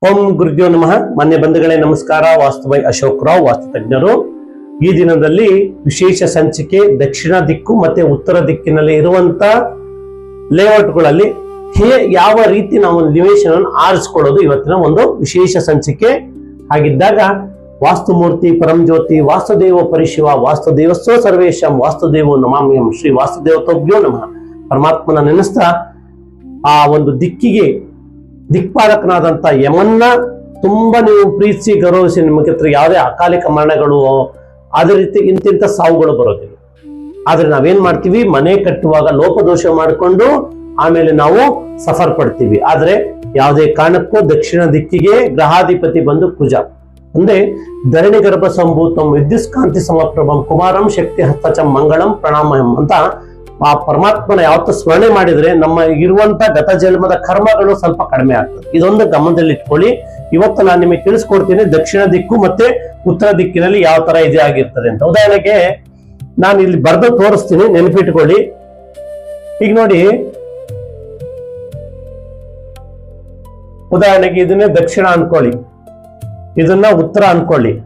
ಓಂ ಗುರುಭ್ಯೋ ನಮಃ. ಮಾನ್ಯ ಬಂಧುಗಳೇ ನಮಸ್ಕಾರ. ವಾಸ್ತುಬೈ ಅಶೋಕ್ ರಾವ್, ವಾಸ್ತು ತಜ್ಞರು. ಈ ದಿನದಲ್ಲಿ ವಿಶೇಷ ಸಂಚಿಕೆ ದಕ್ಷಿಣ ದಿಕ್ಕು ಮತ್ತೆ ಉತ್ತರ ದಿಕ್ಕಿನಲ್ಲಿ ಇರುವಂತ ಲೇಔಟ್ಗಳಲ್ಲಿ ಯಾವ ರೀತಿ ನಾವು ನಿವೇಶನ ಆರಿಸ್ಕೊಳ್ಳೋದು ಇವತ್ತಿನ ಒಂದು ವಿಶೇಷ ಸಂಚಿಕೆ. ಹಾಗಿದ್ದಾಗ ವಾಸ್ತುಮೂರ್ತಿ ಪರಂಜ್ಯೋತಿ ವಾಸ್ತುದೇವ ಪರಿಶಿವ ವಾಸ್ತುದೇವಸ್ವ ಸರ್ವೇಶಂ ವಾಸ್ತುದೇವೋ ನಮಾಮ್ಯಂ ಶ್ರೀ ವಾಸ್ತುದೇವತೋಭ್ಯೋ ನಮಃ. ಪರಮಾತ್ಮನ ನೆನೆಸ್ತಾ ಆ ಒಂದು ದಿಕ್ಕಿಗೆ ದಿಕ್ಪಾಲಕನಾದಂತ ಯಮನ್ನ ತುಂಬಾ ನೀವು ಪ್ರೀತಿಸಿ ಗೌರವಿಸಿ ನಿಮಗೆ ಹತ್ರ ಯಾವುದೇ ಅಕಾಲಿಕ ಮರಣಗಳು ಅದೇ ರೀತಿ ಇಂತಿಂತ ಸಾವುಗಳು ಬರೋದಿಲ್ಲ. ಆದ್ರೆ ನಾವೇನ್ ಮಾಡ್ತೀವಿ, ಮನೆ ಕಟ್ಟುವಾಗ ಲೋಪದೋಷ ಮಾಡಿಕೊಂಡು ಆಮೇಲೆ ನಾವು ಸಫರ್ ಪಡ್ತೀವಿ. ಆದ್ರೆ ಯಾವುದೇ ಕಾರಣಕ್ಕೂ ದಕ್ಷಿಣ ದಿಕ್ಕಿಗೆ ಗ್ರಹಾಧಿಪತಿ ಬಂದು ಕುಜ ಅಂದ್ರೆ ಧರಣಿ ಗರ್ಭ ಸಂಭೂತಂ ವಿದ್ಯುತ್ಕಾಂತಿ ಸಮಪ್ರಭಂ ಕುಮಾರಂ ಶಕ್ತಿ ಹಸ್ತಚಂ ಮಂಗಳಂ ಪ್ರಣಾಮಹಂ ಅಂತ ಆ ಪರಮಾತ್ಮನ ಯಾವತ್ತು ಸ್ಮರಣೆ ಮಾಡಿದ್ರೆ ನಮ್ಮ ಇರುವಂತ ಗತ ಜನ್ಮದ ಕರ್ಮಗಳು ಸ್ವಲ್ಪ ಕಡಿಮೆ ಆಗ್ತದೆ. ಇದೊಂದು ಗಮನದಲ್ಲಿ ಇಟ್ಕೊಳ್ಳಿ. ಇವತ್ತು ನಾನು ನಿಮಗೆ ತಿಳಿಸ್ಕೊಡ್ತೀನಿ ದಕ್ಷಿಣ ದಿಕ್ಕು ಮತ್ತೆ ಉತ್ತರ ದಿಕ್ಕಿನಲ್ಲಿ ಯಾವ ತರ ಇದೆ ಆಗಿರ್ತದೆ ಅಂತ. ಉದಾಹರಣೆಗೆ ನಾನು ಇಲ್ಲಿ ಬರೆದು ತೋರಿಸ್ತೀನಿ, ನೆನಪಿಟ್ಕೊಳ್ಳಿ. ಈಗ ನೋಡಿ, ಉದಾಹರಣೆಗೆ ಇದನ್ನೇ ದಕ್ಷಿಣ ಅನ್ಕೊಳ್ಳಿ, ಇದನ್ನ ಉತ್ತರ ಅನ್ಕೊಳ್ಳಿ.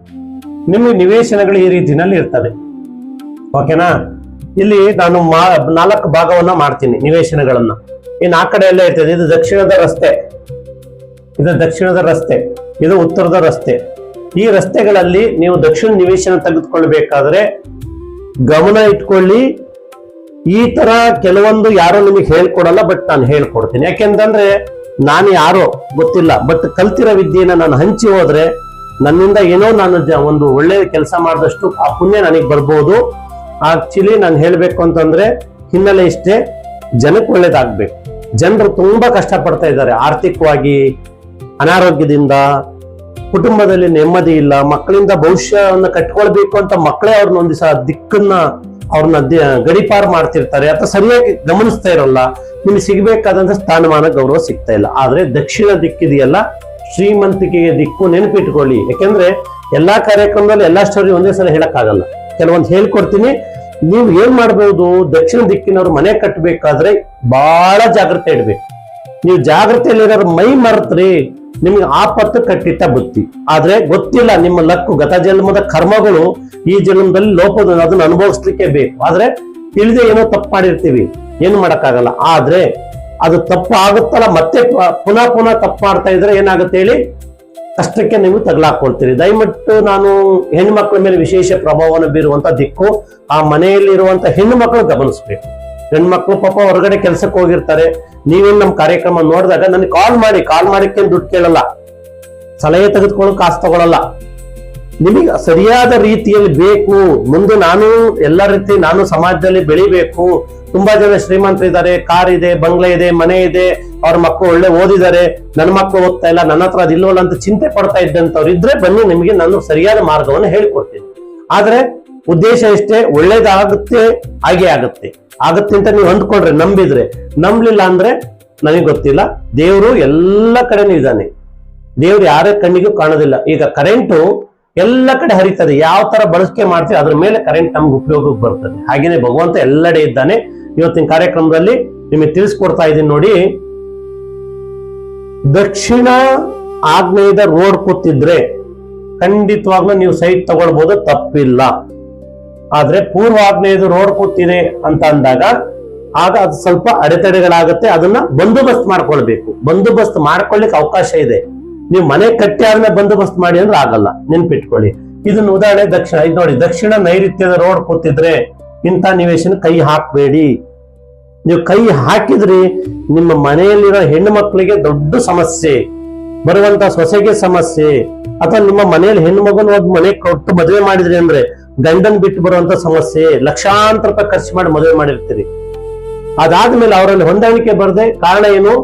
ನಿಮಗೆ ನಿವೇಶನಗಳು ಈ ರೀತಿನಲ್ಲಿ ಇರ್ತದೆ. ಓಕೆನಾ? ಇಲ್ಲಿ ನಾನು 4 ಭಾಗವನ್ನ ಮಾಡ್ತೀನಿ ನಿವೇಶನಗಳನ್ನ. ಇನ್ನು ಆ ಕಡೆ ಎಲ್ಲ ಇರ್ತದೆ. ಇದು ದಕ್ಷಿಣದ ರಸ್ತೆ, ಇದು ದಕ್ಷಿಣದ ರಸ್ತೆ, ಇದು ಉತ್ತರದ ರಸ್ತೆ. ಈ ರಸ್ತೆಗಳಲ್ಲಿ ನೀವು ದಕ್ಷಿಣ ನಿವೇಶನ ತೆಗೆದುಕೊಳ್ಬೇಕಾದ್ರೆ ಗಮನ ಇಟ್ಕೊಳ್ಳಿ. ಈ ತರ ಕೆಲವೊಂದು ಯಾರೋ ನಿಮಗೆ ಹೇಳ್ಕೊಡಲ್ಲ, ಬಟ್ ನಾನು ಹೇಳ್ಕೊಡ್ತೀನಿ. ಯಾಕೆಂತಂದ್ರೆ ನಾನು ಯಾರೋ ಗೊತ್ತಿಲ್ಲ, ಬಟ್ ಕಲ್ತಿರೋ ವಿದ್ಯೆನ ನಾನು ಹಂಚಿ ಹೋದ್ರೆ ನನ್ನಿಂದ ಏನೋ ನಾನು ಒಂದು ಒಳ್ಳೆ ಕೆಲಸ ಮಾಡಿದಷ್ಟು ಆ ಪುಣ್ಯ ನನಗೆ ಬರ್ಬೋದು. ಆಕ್ಚುಲಿ ನಾನು ಹೇಳ್ಬೇಕು ಅಂತಂದ್ರೆ ಹಿನ್ನೆಲೆ ಇಷ್ಟೇ, ಜನಕ್ಕೆ ಒಳ್ಳೇದಾಗ್ಬೇಕು. ಜನರು ತುಂಬಾ ಕಷ್ಟ ಪಡ್ತಾ ಇದ್ದಾರೆ ಆರ್ಥಿಕವಾಗಿ, ಅನಾರೋಗ್ಯದಿಂದ, ಕುಟುಂಬದಲ್ಲಿ ನೆಮ್ಮದಿ ಇಲ್ಲ, ಮಕ್ಕಳಿಂದ ಭವಿಷ್ಯವನ್ನು ಕಟ್ಕೊಳ್ಬೇಕು ಅಂತ ಮಕ್ಕಳೇ ಅವ್ರನ್ನ ಒಂದ್ ದಿವಸ ದಿಕ್ಕನ್ನ ಅವ್ರನ್ನ ಗಡಿಪಾರು ಮಾಡ್ತಿರ್ತಾರೆ ಅಥವಾ ಸರಿಯಾಗಿ ಗಮನಿಸ್ತಾ ಇರೋಲ್ಲ. ನಿಮ್ಗೆ ಸಿಗ್ಬೇಕಾದಂತ ಸ್ಥಾನಮಾನ ಗೌರವ ಸಿಗ್ತಾ ಇಲ್ಲ. ಆದ್ರೆ ದಕ್ಷಿಣ ದಿಕ್ಕಿದೆಯಲ್ಲ, ಶ್ರೀಮಂತಿಕೆಯ ದಿಕ್ಕು, ನೆನಪಿಟ್ಕೊಳ್ಳಿ. ಯಾಕೆಂದ್ರೆ ಎಲ್ಲಾ ಕಾರ್ಯಕ್ರಮದಲ್ಲಿ ಎಲ್ಲಾ ಸ್ಟೋರಿ ಒಂದೇ ಸಲ ಹೇಳಕ್ಕಾಗಲ್ಲ. ಕೆಲವೊಂದು ಹೇಳ್ಕೊಡ್ತೀನಿ. ನೀವು ಏನ್ ಮಾಡ್ಬೋದು, ದಕ್ಷಿಣ ದಿಕ್ಕಿನವ್ರು ಮನೆ ಕಟ್ಟಬೇಕಾದ್ರೆ ಬಹಳ ಜಾಗ್ರತೆ ಇಡ್ಬೇಕು. ನೀವು ಜಾಗ್ರತೆಯಲ್ಲಿರೋ ಮೈ ಮರೆತ್ರಿ ನಿಮ್ಗೆ ಆಪತ್ತು ಕಟ್ಟಿಟ್ಟ ಬುತ್ತಿ. ಆದ್ರೆ ಗೊತ್ತಿಲ್ಲ ನಿಮ್ಮ ಲಕ್ಕು, ಗತ ಜನ್ಮದ ಕರ್ಮಗಳು ಈ ಜನ್ಮದಲ್ಲಿ ಲೋಪದ ಅದನ್ನ ಅನುಭವಿಸ್ಲಿಕ್ಕೆ ಬೇಕು. ಆದ್ರೆ ತಿಳಿದೆ ಏನೋ ತಪ್ಪು ಮಾಡಿರ್ತೀವಿ, ಏನು ಮಾಡಕ್ಕಾಗಲ್ಲ. ಆದ್ರೆ ಅದು ತಪ್ಪು ಆಗುತ್ತಲ್ಲ, ಮತ್ತೆ ಪುನಃ ತಪ್ಪು ಮಾಡ್ತಾ ಇದ್ರೆ ಏನಾಗುತ್ತೆ ಹೇಳಿ, ಕಷ್ಟಕ್ಕೆ ನೀವು ತಗಲಾಕೊಳ್ತೀರಿ. ದಯವಿಟ್ಟು ನಾನು ಹೆಣ್ಮಕ್ಳ ಮೇಲೆ ವಿಶೇಷ ಪ್ರಭಾವವನ್ನು ಬೀರುವಂತ ದಿಕ್ಕು. ಆ ಮನೆಯಲ್ಲಿರುವಂತ ಹೆಣ್ಣು ಮಕ್ಕಳು ಗಮನಿಸ್ಬೇಕು. ಹೆಣ್ಮಕ್ಳು ಪಾಪ ಹೊರಗಡೆ ಕೆಲ್ಸಕ್ಕೆ ಹೋಗಿರ್ತಾರೆ. ನೀವೇನ್ ನಮ್ಮ ಕಾರ್ಯಕ್ರಮ ನೋಡಿದಾಗ ನನಗೆ ಕಾಲ್ ಮಾಡಿಕ್ಕೆ ದುಡ್ಡು ಕೇಳಲ್ಲ, ಸಲಹೆ ತೆಗೆದುಕೊಳ್ಳೋ ಕಾಸು ತಗೊಳಲ್ಲ. ನಿಮಗೆ ಸರಿಯಾದ ರೀತಿಯಲ್ಲಿ ಬೇಕು. ಮುಂದೆ ನಾನು ಎಲ್ಲ ರೀತಿ ನಾನು ಸಮಾಜದಲ್ಲಿ ಬೆಳಿಬೇಕು. ತುಂಬಾ ಜನ ಶ್ರೀಮಂತರಿದ್ದಾರೆ, ಕಾರ್ ಇದೆ, ಬಂಗ್ಲೆ ಇದೆ, ಮನೆ ಇದೆ, ಅವ್ರ ಮಕ್ಕಳು ಒಳ್ಳೆ ಓದಿದ್ದಾರೆ, ನನ್ನ ಮಕ್ಕಳು ಓದ್ತಾ ಇಲ್ಲ, ನನ್ನ ಹತ್ರ ಅದಿಲ್ವಲ್ಲ ಅಂತ ಚಿಂತೆ ಪಡ್ತಾ ಇದ್ದಂಥವ್ರು ಇದ್ರೆ ಬನ್ನಿ, ನಿಮಗೆ ನಾನು ಸರಿಯಾದ ಮಾರ್ಗವನ್ನು ಹೇಳ್ಕೊಡ್ತೀನಿ. ಆದ್ರೆ ಉದ್ದೇಶ ಇಷ್ಟೇ, ಒಳ್ಳೇದಾಗುತ್ತೆ, ಹಾಗೆ ಆಗುತ್ತೆ ಅಂತ ನೀವು ಅಂದ್ಕೊಂಡ್ರೆ, ನಂಬಿದ್ರೆ. ನಂಬಲಿಲ್ಲ ಅಂದ್ರೆ ನನಗೆ ಗೊತ್ತಿಲ್ಲ. ದೇವರು ಎಲ್ಲ ಕಡೆನೂ ಇದ್ದಾನೆ. ದೇವ್ರು ಯಾರೇ ಕಣ್ಣಿಗೂ ಕಾಣೋದಿಲ್ಲ. ಈಗ ಕರೆಂಟು ಎಲ್ಲ ಕಡೆ ಹರಿತದೆ. ಯಾವ ತರ ಬಳಕೆ ಮಾಡ್ತೀವಿ ಅದ್ರ ಮೇಲೆ ಕರೆಂಟ್ ನಮ್ಗೆ ಉಪಯೋಗಕ್ಕೆ ಬರ್ತದೆ. ಹಾಗೇನೆ ಭಗವಂತ ಎಲ್ಲೆಡೆ ಇದ್ದಾನೆ. ಇವತ್ತಿನ ಕಾರ್ಯಕ್ರಮದಲ್ಲಿ ನಿಮಗೆ ತಿಳಿಸ್ಕೊಡ್ತಾ ಇದ್ದೀನಿ ನೋಡಿ. ದಕ್ಷಿಣ ಆಗ್ನೇಯದ ರೋಡ್ ಕೂತಿದ್ರೆ ಖಂಡಿತವಾಗ್ಲೂ ನೀವು ಸೈಟ್ ತಗೊಳ್ಬಹುದು, ತಪ್ಪಿಲ್ಲ. ಆದ್ರೆ ಪೂರ್ವ ಆಗ್ನೇಯದ ರೋಡ್ ಕೂತಿದೆ ಅಂತ ಅಂದಾಗ ಆಗ ಅದು ಸ್ವಲ್ಪ ಅಡೆತಡೆಗಳಾಗುತ್ತೆ. ಅದನ್ನ ಬಂದೋಬಸ್ತ್ ಮಾಡ್ಕೊಳ್ಬೇಕು. ಬಂದೋಬಸ್ತ್ ಮಾಡ್ಕೊಳ್ಳಿಕ್ಕೆ ಅವಕಾಶ ಇದೆ. ನೀವು ಮನೆ ಕಟ್ಟಿ ಆದ್ಮೇಲೆ ಬಂದೋಬಸ್ತ್ ಮಾಡಿ ಅಂದ್ರೆ ಆಗಲ್ಲ, ನೆನ್ಪಿಟ್ಕೊಳ್ಳಿ. ಇದನ್ನ ಉದಾಹರಣೆ ದಕ್ಷಿಣ, ಇದು ನೋಡಿ, ದಕ್ಷಿಣ ನೈಋತ್ಯದ ರೋಡ್ ಕೂತಿದ್ರೆ ಇಂಥ ನಿವೇಶನ ಕೈ ಹಾಕಬೇಡಿ. ನೀವು ಕೈ ಹಾಕಿದ್ರಿ ನಿಮ್ಮ ಮನೆಯಲ್ಲಿರೋ ಹೆಣ್ಣು ಮಕ್ಕಳಿಗೆ ದೊಡ್ಡ ಸಮಸ್ಯೆ, ಬರುವಂತ ಸೊಸೆಗೆ ಸಮಸ್ಯೆ, ಅಥವಾ ನಿಮ್ಮ ಮನೆಯಲ್ಲಿ ಹೆಣ್ಣು ಮಗನ ಒಂದು ಮನೆ ಕೊಟ್ಟು ಮದುವೆ ಮಾಡಿದ್ರಿ ಅಂದ್ರೆ ಗಂಡನ್ ಬಿಟ್ಟು ಬರುವಂತ ಸಮಸ್ಯೆ. ಲಕ್ಷಾಂತರ ರೂಪಾಯಿ ಖರ್ಚು ಮಾಡಿ ಮದುವೆ ಮಾಡಿರ್ತೀರಿ. ಅದಾದ್ಮೇಲೆ ಅವರಲ್ಲಿ ಹೊಂದಾಣಿಕೆ ಬರದೆ ಕಾರಣ ಏನು,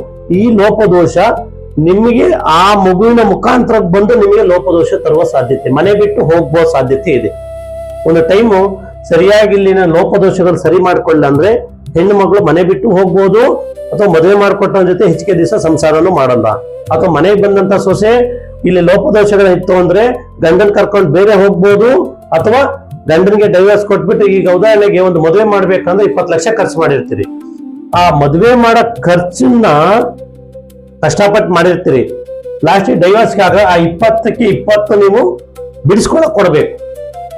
ಈ ಲೋಪದೋಷ ನಿಮಗೆ ಆ ಮಗುವಿನ ಮುಖಾಂತರ ಬಂದು ನಿಮಗೆ ಲೋಪದೋಷ ತರುವ ಸಾಧ್ಯತೆ, ಮನೆ ಬಿಟ್ಟು ಹೋಗ್ಬೋ ಸಾಧ್ಯತೆ ಇದೆ. ಒಂದು ಟೈಮು ಸರಿಯಾಗಿ ಇಲ್ಲಿನ ಲೋಪದೋಷಗಳು ಸರಿ ಮಾಡ್ಕೊಳ್ಳ ಅಂದ್ರೆ ಹೆಣ್ಣು ಮಗಳು ಮನೆ ಬಿಟ್ಟು ಹೋಗ್ಬೋದು, ಅಥವಾ ಮದುವೆ ಮಾಡ್ಕೊಟ್ಟವನ ಜೊತೆ ಹೆಚ್ಚಿಗೆ ದಿವಸ ಸಂಸಾರನೂ ಮಾಡಲ್ಲ. ಅಥವಾ ಮನೆಗೆ ಬಂದಂತ ಸೊಸೆ ಇಲ್ಲಿ ಲೋಪದೋಷಗಳು ಇತ್ತು ಅಂದ್ರೆ ಗಂಡನ್ ಕರ್ಕೊಂಡು ಬೇರೆ ಹೋಗ್ಬೋದು, ಅಥವಾ ಗಂಡನಿಗೆ ಡೈವರ್ಸ್ ಕೊಟ್ಬಿಟ್ಟು, ಈಗ ಉದಾಹರಣೆಗೆ ಒಂದು ಮದುವೆ ಮಾಡ್ಬೇಕಂದ್ರೆ 20 ಲಕ್ಷ ಖರ್ಚು ಮಾಡಿರ್ತೀರಿ. ಆ ಮದುವೆ ಮಾಡೋ ಖರ್ಚನ್ನ ಕಷ್ಟಪಟ್ಟು ಮಾಡಿರ್ತೀರಿ. ಲಾಸ್ಟ್ ಡೈವರ್ಸ್ಗೆ ಆಗ ಆ 20ಕ್ಕೆ 20 ನೀವು ಬಿಡಿಸ್ಕೊಳಕ್ ಕೊಡ್ಬೇಕು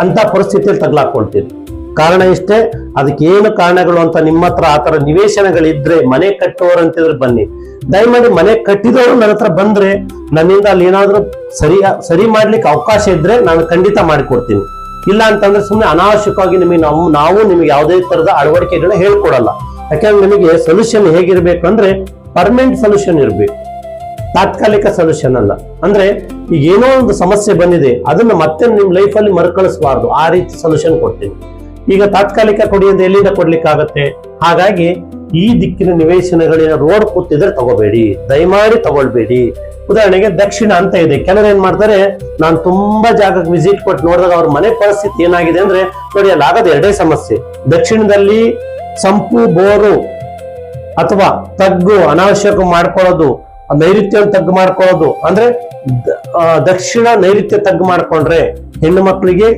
ಅಂತ ಪರಿಸ್ಥಿತಿಯಲ್ಲಿ ತಗ್ಲಾಕೊಳ್ತೀರಿ. ಕಾರಣ ಇಷ್ಟೇ. ಅದಕ್ಕೆ ಏನು ಕಾರಣಗಳು ಅಂತ ನಿಮ್ಮ ಹತ್ರ ಆತರ ನಿವೇಶನಗಳಿದ್ರೆ, ಮನೆ ಕಟ್ಟುವವರಂತಿದ್ರೆ ಬನ್ನಿ. ದಯಮಾಡಿ ಮನೆ ಕಟ್ಟಿದವರು ನನ್ನ ಹತ್ರ ಬಂದ್ರೆ ನನ್ನಿಂದ ಅಲ್ಲಿ ಏನಾದ್ರೂ ಸರಿ ಮಾಡ್ಲಿಕ್ಕೆ ಅವಕಾಶ ಇದ್ರೆ ನಾನು ಖಂಡಿತ ಮಾಡಿಕೊಡ್ತೀನಿ. ಇಲ್ಲ ಅಂತಂದ್ರೆ ಸುಮ್ಮನೆ ಅನಾವಶ್ಯಕವಾಗಿ ನಾವು ನಿಮಗೆ ಯಾವುದೇ ತರದ ಅಳವಡಿಕೆಗಳನ್ನ ಹೇಳ್ಕೊಡಲ್ಲ. ಯಾಕಂದ್ರೆ ನಿಮಗೆ ಸೊಲ್ಯೂಷನ್ ಹೇಗಿರ್ಬೇಕು ಅಂದ್ರೆ ಪರ್ಮನೆಂಟ್ ಸೊಲ್ಯೂಷನ್ ಇರ್ಬೇಕು, ತಾತ್ಕಾಲಿಕ ಸೊಲ್ಯೂಷನ್ ಅಲ್ಲ. ಅಂದ್ರೆ ಈಗ ಏನೋ ಒಂದು ಸಮಸ್ಯೆ ಬಂದಿದೆ, ಅದನ್ನ ಮತ್ತೆ ನಿಮ್ ಲೈಫ್ ಅಲ್ಲಿ ಮರುಕಳಿಸಬಾರ್ದು, ಆ ರೀತಿ ಸೊಲ್ಯೂಷನ್ ಕೊಡ್ತೀನಿ. ಈಗ ತಾತ್ಕಾಲಿಕ ಕೊಡಿ ಅಂತ ಎಲ್ಲಿಂದ ಕೊಡ್ಲಿಕ್ಕೆ ಆಗತ್ತೆ? ಹಾಗಾಗಿ ಈ ದಿಕ್ಕಿನ ನಿವೇಶನಗಳಿನ ರೋಡ್ ಕೂತಿದ್ರೆ ತಗೋಬೇಡಿ, ದಯಮಾಡಿ ತಗೊಳ್ಬೇಡಿ. ಉದಾಹರಣೆಗೆ ದಕ್ಷಿಣ ಅಂತ ಇದೆ. ಕೆಲವರು ಏನ್ ಮಾಡ್ತಾರೆ, ನಾನು ತುಂಬಾ ಜಾಗಕ್ಕೆ ವಿಸಿಟ್ ಕೊಟ್ಟು ನೋಡಿದಾಗ ಅವ್ರ ಮನೆ ಪರಿಸ್ಥಿತಿ ಏನಾಗಿದೆ ಅಂದ್ರೆ ನೋಡಿ, ಅಲ್ಲಿ ಆಗದ ಎರಡೇ ಸಮಸ್ಯೆ. ದಕ್ಷಿಣದಲ್ಲಿ ಸಂಪು ಬೋರು ಅಥವಾ ತಗ್ಗು ಅನಾವಶ್ಯಕ ಮಾಡ್ಕೊಳ್ಳೋದು, ನೈಋತ್ಯ ತಗ್ಗು ಮಾಡ್ಕೊಳ್ಳೋದು. ಅಂದ್ರೆ ದಕ್ಷಿಣ ನೈಋತ್ಯ ತಗ್ಗು ಮಾಡ್ಕೊಂಡ್ರೆ ಹೆಣ್ಣು ಮಕ್ಕಳಿಗೆ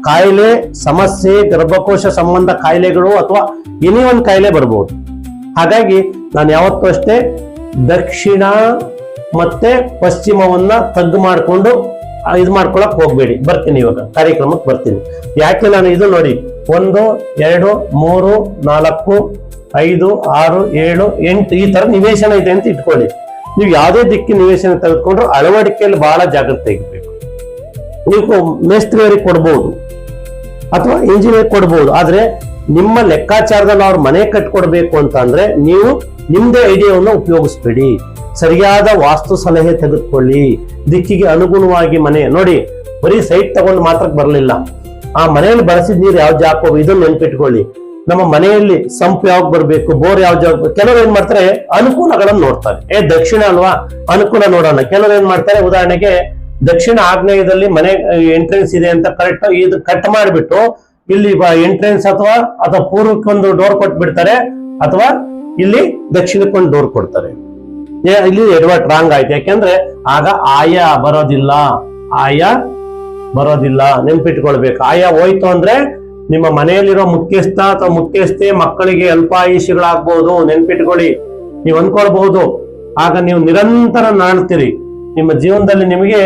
ಕಾಯಿಲೆ, ಸಮಸ್ಯೆ, ಗರ್ಭಕೋಶ ಸಂಬಂಧ ಕಾಯಿಲೆಗಳು ಅಥವಾ ಏನೇ ಒಂದು ಕಾಯಿಲೆ ಬರ್ಬೋದು. ಹಾಗಾಗಿ ನಾನು ಯಾವತ್ತೂ ಅಷ್ಟೇ ದಕ್ಷಿಣ ಮತ್ತೆ ಪಶ್ಚಿಮವನ್ನ ತಗ್ಗು ಮಾಡ್ಕೊಂಡು ಇದು ಮಾಡ್ಕೊಳಕ್ ಹೋಗ್ಬೇಡಿ. ಬರ್ತೀನಿ, ಇವಾಗ ಕಾರ್ಯಕ್ರಮಕ್ಕೆ ಬರ್ತೀನಿ. ಯಾಕೆ ನಾನು ಇದು ನೋಡಿ 1 2 3 4 5 6 7 8 ಈ ತರ ನಿವೇಶನ ಇದೆ ಅಂತ ಇಟ್ಕೊಳ್ಳಿ. ನೀವು ಯಾವುದೇ ದಿಕ್ಕಿನ ನಿವೇಶನ ತೆಗೆದುಕೊಂಡ್ರು ಅಳವಡಿಕೆಯಲ್ಲಿ ಬಹಳ ಜಾಗ್ರತೆ ಇರಬೇಕು. ನೀವು ಮೇಸ್ತ್ರಿಯವರಿಗೆ ಕೊಡ್ಬೋದು ಅಥವಾ ಇಂಜಿನಿಯರ್ ಕೊಡ್ಬೋದು, ಆದ್ರೆ ನಿಮ್ಮ ಲೆಕ್ಕಾಚಾರದಲ್ಲಿ ಅವ್ರ ಮನೆ ಕಟ್ಕೊಡ್ಬೇಕು ಅಂತ ಅಂದ್ರೆ ನೀವು ನಿಮ್ದೇ ಐಡಿಯಾವನ್ನು ಉಪಯೋಗಿಸ್ಬೇಡಿ. ಸರಿಯಾದ ವಾಸ್ತು ಸಲಹೆ ತೆಗೆದುಕೊಳ್ಳಿ. ದಿಕ್ಕಿಗೆ ಅನುಗುಣವಾಗಿ ಮನೆ ನೋಡಿ. ಬರೀ ಸೈಟ್ ತಗೊಂಡು ಮಾತ್ರಕ್ಕೆ ಬರಲಿಲ್ಲ, ಆ ಮನೆಯಲ್ಲಿ ಬಳಸಿದ ನೀರು ಯಾವ್ದು ಹಾಕೋದು ಇದನ್ನ ನೆನ್ಪಿಟ್ಕೊಳ್ಳಿ. ನಮ್ಮ ಮನೆಯಲ್ಲಿ ಸಂಪು ಯಾವಾಗ ಬರ್ಬೇಕು, ಬೋರ್ ಯಾವ ಜಾಗ. ಕೆಲವರು ಏನ್ ಮಾಡ್ತಾರೆ, ಅನುಕೂಲಗಳನ್ನು ನೋಡ್ತಾರೆ. ದಕ್ಷಿಣ ಅಲ್ವಾ, ಅನುಕೂಲ ನೋಡೋಣ. ಕೆಲವರು ಏನ್ ಮಾಡ್ತಾರೆ, ಉದಾಹರಣೆಗೆ ದಕ್ಷಿಣ ಆಗ್ನೇಯದಲ್ಲಿ ಮನೆ ಎಂಟ್ರೆನ್ಸ್ ಇದೆ ಅಂತ ಕರೆಕ್ಟ್ ಇದು ಕಟ್ ಮಾಡಿಬಿಟ್ಟು ಇಲ್ಲಿ ಎಂಟ್ರೆನ್ಸ್ ಅಥವಾ ಪೂರ್ವಕ್ಕೊಂದು ಡೋರ್ ಕೊಟ್ಬಿಡ್ತಾರೆ, ಅಥವಾ ಇಲ್ಲಿ ದಕ್ಷಿಣಕ್ಕೊಂದು ಡೋರ್ ಕೊಡ್ತಾರೆ. ಇಲ್ಲಿ ಎಡವಟ್ ರಾಂಗ್ ಆಯ್ತು. ಯಾಕೆಂದ್ರೆ ಆಗ ಆಯಾ ಬರೋದಿಲ್ಲ. ನೆನ್ಪಿಟ್ಕೊಳ್ಬೇಕು. ಆಯಾ ಹೋಯ್ತು ಅಂದ್ರೆ ನಿಮ್ಮ ಮನೆಯಲ್ಲಿರೋ ಮುಖ್ಯಸ್ಥ ಅಥವಾ ಮುಖ್ಯಸ್ಥೆ ಮಕ್ಕಳಿಗೆ ಅಲ್ಪಾಯುಷಿಗಳಾಗ್ಬಹುದು. ನೆನ್ಪಿಟ್ಕೊಳ್ಳಿ. ನೀವು ಅನ್ಕೊಳ್ಬಹುದು, ಆಗ ನೀವು ನಿರಂತರ ನಾಣ್ತೀರಿ. ನಿಮ್ಮ ಜೀವನದಲ್ಲಿ ನಿಮಗೆ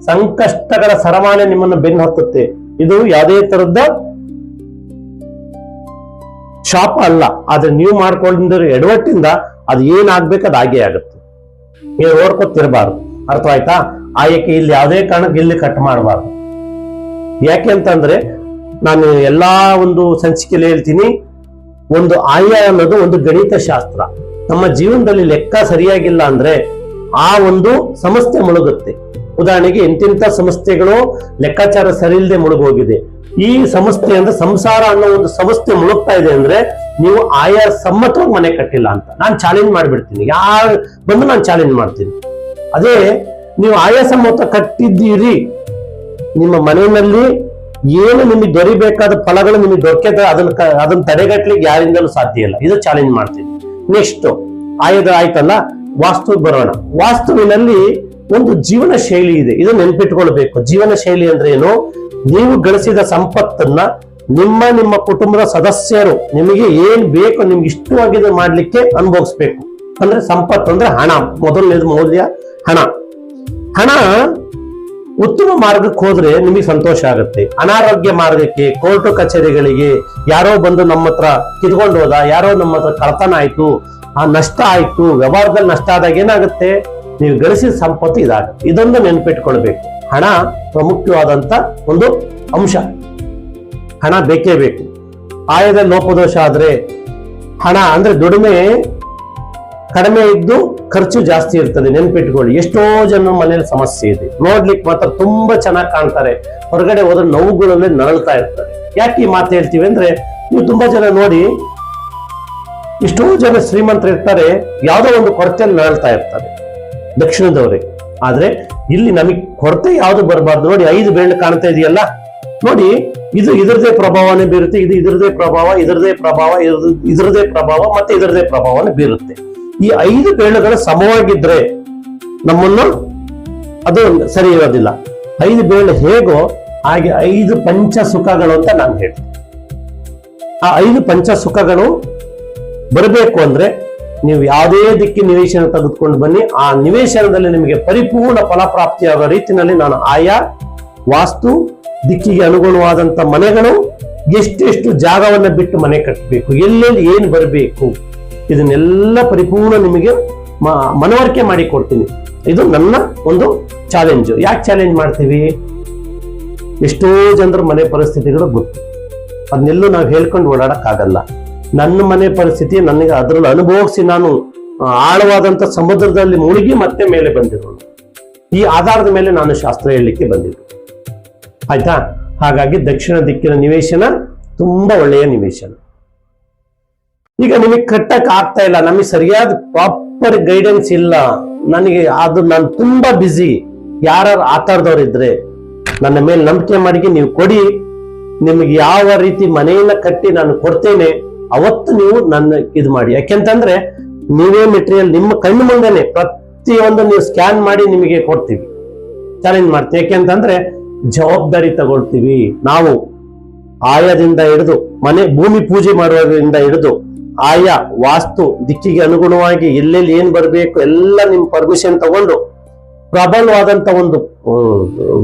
ಸಂಕಷ್ಟಗಳ ಸರಮಾಲೆ ನಿಮ್ಮನ್ನು ಬೆನ್ನು ಹತ್ತುತ್ತೆ. ಇದು ಯಾವುದೇ ತರದ್ದ ಶಾಪ ಅಲ್ಲ, ಆದ್ರೆ ನೀವು ಮಾಡ್ಕೊಂಡಿರೋ ಎಡವಟ್ಟಿಂದ ಅದು ಏನಾಗ್ಬೇಕು ಅದು ಹಾಗೆ ಆಗುತ್ತೆ. ನೀವು ಓಡ್ಕೊತಿರ್ಬಾರ್ದು. ಅರ್ಥ ಆಯ್ತಾ? ಆಯಕ್ಕೆ ಇಲ್ಲಿ ಯಾವುದೇ ಕಾರಣಕ್ಕೆ ಇಲ್ಲಿ ಕಟ್ ಮಾಡಬಾರ್ದು. ಯಾಕೆ ಅಂತಂದ್ರೆ ನಾನು ಎಲ್ಲಾ ಒಂದು ಸಂಚಿಕೆಯಲ್ಲಿ ಹೇಳ್ತೀನಿ, ಒಂದು ಆಯ ಅನ್ನೋದು ಒಂದು ಗಣಿತ ಶಾಸ್ತ್ರ. ನಮ್ಮ ಜೀವನದಲ್ಲಿ ಲೆಕ್ಕ ಸರಿಯಾಗಿಲ್ಲ ಅಂದ್ರೆ ಆ ಒಂದು ಸಮಸ್ಯೆ ಮುಳುಗುತ್ತೆ. ಉದಾಹರಣೆಗೆ ಇಂತಿಂತ ಸಮಸ್ಯೆಗಳು ಲೆಕ್ಕಾಚಾರ ಸರಿ ಇಲ್ಲದೆ ಮುಳುಗೋಗಿದೆ. ಈ ಸಮಸ್ಯೆ ಅಂದ್ರೆ ಸಂಸಾರ ಅನ್ನೋ ಒಂದು ಸಮಸ್ಯೆ ಮುಳುಗ್ತಾ ಇದೆ ಅಂದ್ರೆ ನೀವು ಆಯಾ ಸಮ್ಮತವಾಗಿ ಮನೆ ಕಟ್ಟಿಲ್ಲ ಅಂತ ನಾನು ಚಾಲೆಂಜ್ ಮಾಡಿಬಿಡ್ತೀನಿ. ಯಾರು ಬಂದು ನಾನು ಚಾಲೆಂಜ್ ಮಾಡ್ತೀನಿ. ಅದೇ ನೀವು ಆಯಾ ಸಮ್ಮತ ಕಟ್ಟಿದ್ದೀರಿ, ನಿಮ್ಮ ಮನೆಯಲ್ಲಿ ಏನು ನಿಮಗೆ ದೊರಿಬೇಕಾದ ಫಲಗಳು ನಿಮಗೆ ದೊರಕಿದ ಅದನ್ನ ತಡೆಗಟ್ಟಲಿಕ್ಕೆ ಯಾರಿಂದಲೂ ಸಾಧ್ಯ ಇಲ್ಲ. ಇದು ಚಾಲೆಂಜ್ ಮಾಡ್ತೀನಿ. ನೆಕ್ಸ್ಟ್ ಆಯ್ತಲ್ಲ, ವಾಸ್ತು ಬರೋಣ. ವಾಸ್ತುವಿನಲ್ಲಿ ಒಂದು ಜೀವನ ಶೈಲಿ ಇದೆ, ಇದು ನೆನ್ಪಿಟ್ಕೊಳ್ಬೇಕು. ಜೀವನ ಶೈಲಿ ಅಂದ್ರೆ ಏನು? ನೀವು ಗಳಿಸಿದ ಸಂಪತ್ತನ್ನ ನಿಮ್ಮ ಕುಟುಂಬದ ಸದಸ್ಯರು ನಿಮಗೆ ಏನ್ ಬೇಕು, ನಿಮ್ಗೆ ಇಷ್ಟವಾಗಿದೆ ಮಾಡ್ಲಿಕ್ಕೆ ಅನುಭವಿಸ್ಬೇಕು. ಅಂದ್ರೆ ಸಂಪತ್ತು ಅಂದ್ರೆ ಹಣ. ಮೊದಲನೇದು ಮೌಲ್ಯ ಹಣ. ಉತ್ತಮ ಮಾರ್ಗಕ್ಕೆ ಹೋದ್ರೆ ನಿಮಗೆ ಸಂತೋಷ ಆಗುತ್ತೆ. ಅನಾರೋಗ್ಯ ಮಾರ್ಗಕ್ಕೆ, ಕೋರ್ಟು ಕಚೇರಿಗಳಿಗೆ ಯಾರೋ ಬಂದು ನಮ್ಮ ಹತ್ರ ಕಿತ್ಕೊಂಡು ಹೋದ, ಯಾರೋ ನಮ್ಮ ಹತ್ರ ಕಳ್ತನ ಆಯ್ತು, ಆ ನಷ್ಟ ಆಯ್ತು, ವ್ಯವಹಾರದಲ್ಲಿ ನಷ್ಟ ಆದಾಗ ಏನಾಗುತ್ತೆ? ನೀವು ಗಳಿಸಿದ ಸಂಪತ್ತು ಇದಾಗುತ್ತೆ. ಇದೊಂದು ನೆನ್ಪಿಟ್ಕೊಳ್ಬೇಕು. ಹಣ ಪ್ರಮುಖವಾದಂತ ಒಂದು ಅಂಶ. ಹಣ ಬೇಕೇ ಬೇಕು. ಆಯದ ಲೋಪದೋಷ ಆದ್ರೆ ಹಣ ಅಂದ್ರೆ ದುಡಿಮೆ ಕಡಿಮೆ ಇದ್ದು ಖರ್ಚು ಜಾಸ್ತಿ ಇರ್ತದೆ. ನೆನ್ಪಿಟ್ಕೊಳ್ಳಿ. ಎಷ್ಟೋ ಜನ ಮನೇಲಿ ಸಮಸ್ಯೆ ಇದೆ. ನೋಡ್ಲಿಕ್ಕೆ ಮಾತ್ರ ತುಂಬಾ ಚೆನ್ನಾಗಿ ಕಾಣ್ತಾರೆ, ಹೊರಗಡೆ ಹೋದ್ರೆ ನೋವುಗಳಲ್ಲೇ ನರಳ್ತಾ ಇರ್ತಾರೆ. ಯಾಕೆ ಈ ಮಾತು ಹೇಳ್ತೀವಿ ಅಂದ್ರೆ, ನೀವು ತುಂಬಾ ಜನ ನೋಡಿ, ಎಷ್ಟೋ ಜನ ಶ್ರೀಮಂತರು ಇರ್ತಾರೆ, ಯಾವುದೋ ಒಂದು ಕೊರತೆಯಲ್ಲಿ ನರಳ್ತಾ ಇರ್ತಾರೆ ದಕ್ಷಿಣದವರಿಗೆ. ಆದ್ರೆ ಇಲ್ಲಿ ನಮಗೆ ಕೊರತೆ ಯಾವ್ದು ಬರಬಾರ್ದು. ನೋಡಿ 5 ಬೆರಳು ಕಾಣ್ತಾ ಇದೆಯಲ್ಲ, ನೋಡಿ ಇದು ಇದರದೇ ಪ್ರಭಾವನೇ ಬೀರುತ್ತೆ, ಇದು ಇದರದೇ ಪ್ರಭಾವ, ಇದರದೇ ಪ್ರಭಾವ, ಇದರದೇ ಪ್ರಭಾವ ಮತ್ತೆ ಇದರದೇ ಪ್ರಭಾವನೇ ಬೀರುತ್ತೆ. ಈ 5 ಬೆರಳುಗಳು ಸಮವಾಗಿದ್ರೆ ನಮ್ಮನ್ನು ಅದು ಸರಿ ಇರೋದಿಲ್ಲ. 5 ಬೆರಳು ಹೇಗೋ ಹಾಗೆ 5 ಪಂಚ ಸುಖಗಳು ಅಂತ ನಾನು ಹೇಳ್ತೀನಿ. ಆ 5 ಪಂಚ ಸುಖಗಳು ಬರಬೇಕು ಅಂದ್ರೆ ನೀವು ಯಾವುದೇ ದಿಕ್ಕಿನ ನಿವೇಶನ ತೆಗೆದುಕೊಂಡು ಬನ್ನಿ, ಆ ನಿವೇಶನದಲ್ಲಿ ನಿಮಗೆ ಪರಿಪೂರ್ಣ ಫಲಪ್ರಾಪ್ತಿಯಾಗುವ ರೀತಿಯಲ್ಲಿ ನಾನು ಆಯಾ ವಾಸ್ತು ದಿಕ್ಕಿಗೆ ಅನುಗುಣವಾದಂತ ಮನೆಗಳು, ಎಷ್ಟೆಷ್ಟು ಜಾಗವನ್ನ ಬಿಟ್ಟು ಮನೆ ಕಟ್ಟಬೇಕು, ಎಲ್ಲೆಲ್ಲಿ ಏನ್ ಬರಬೇಕು, ಇದನ್ನೆಲ್ಲ ಪರಿಪೂರ್ಣ ನಿಮಗೆ ಮನವರಿಕೆ ಮಾಡಿ ಕೊಡ್ತೀನಿ. ಇದು ನನ್ನ ಒಂದು ಚಾಲೆಂಜ್. ಯಾಕೆ ಚಾಲೆಂಜ್ ಮಾಡ್ತೀವಿ? ಎಷ್ಟೋ ಜನರ ಮನೆ ಪರಿಸ್ಥಿತಿಗಳು ಗೊತ್ತು, ಅದನ್ನೆಲ್ಲೂ ನಾವು ಹೇಳ್ಕೊಂಡು ಓಡಾಡಕ್ಕಾಗಲ್ಲ. ನನ್ನ ಮನೆ ಪರಿಸ್ಥಿತಿ ನನಗೆ ಅದರಲ್ಲಿ ಅನುಭವಿಸಿ ನಾನು ಆಳವಾದಂತ ಸಮುದ್ರದಲ್ಲಿ ಮುಳುಗಿ ಮತ್ತೆ ಮೇಲೆ ಬಂದಿರೋನು. ಈ ಆಧಾರದ ಮೇಲೆ ನಾನು ಶಾಸ್ತ್ರ ಹೇಳಲಿಕ್ಕೆ ಬಂದಿದ್ದು. ಆಯ್ತಾ? ಹಾಗಾಗಿ ದಕ್ಷಿಣ ದಿಕ್ಕಿನ ನಿವೇಶನ ತುಂಬಾ ಒಳ್ಳೆಯ ನಿವೇಶನ. ಈಗ ನಿಮಗೆ ಕಟ್ಟಕ್ ಆಗ್ತಾ ಇಲ್ಲ, ನಮಗೆ ಸರಿಯಾದ ಪ್ರಾಪರ್ ಗೈಡೆನ್ಸ್ ಇಲ್ಲ, ನನಗೆ ಅದು ನಾನು ತುಂಬಾ ಬ್ಯುಸಿ, ಯಾರು ಆತರದವ್ರು ಇದ್ರೆ ನನ್ನ ಮೇಲೆ ನಂಬಿಕೆ ಮಾಡಿ ನೀವು ಕೊಡಿ, ನಿಮಗೆ ಯಾವ ರೀತಿ ಮನೆಯನ್ನ ಕಟ್ಟಿ ನಾನು ಕೊಡ್ತೇನೆ, ಅವತ್ತು ನೀವು ನನ್ನ ಇದು ಮಾಡಿ. ಯಾಕೆಂತಂದ್ರೆ ನೀವೇ ಮೆಟೀರಿಯಲ್ ನಿಮ್ಮ ಕಣ್ಣು ಮುಂದೆನೆ ಪ್ರತಿಯೊಂದು ನೀವು ಸ್ಕ್ಯಾನ್ ಮಾಡಿ ನಿಮಗೆ ಕೊಡ್ತೀವಿ, ಚಾಲೆಂಜ್ ಮಾಡ್ತೀವಿ. ಯಾಕೆಂತಂದ್ರೆ ಜವಾಬ್ದಾರಿ ತಗೊಳ್ತೀವಿ ನಾವು. ಆಯದಿಂದ ಹಿಡಿದು ಮನೆ ಭೂಮಿ ಪೂಜೆ ಮಾಡುವುದರಿಂದ ಹಿಡಿದು ಆಯಾ ವಾಸ್ತು ದಿಕ್ಕಿಗೆ ಅನುಗುಣವಾಗಿ ಎಲ್ಲೆಲ್ಲಿ ಏನ್ ಬರಬೇಕು ಎಲ್ಲ ನಿಮ್ ಪರ್ಮಿಷನ್ ತಗೊಂಡು ಪ್ರಬಲವಾದಂತ ಒಂದು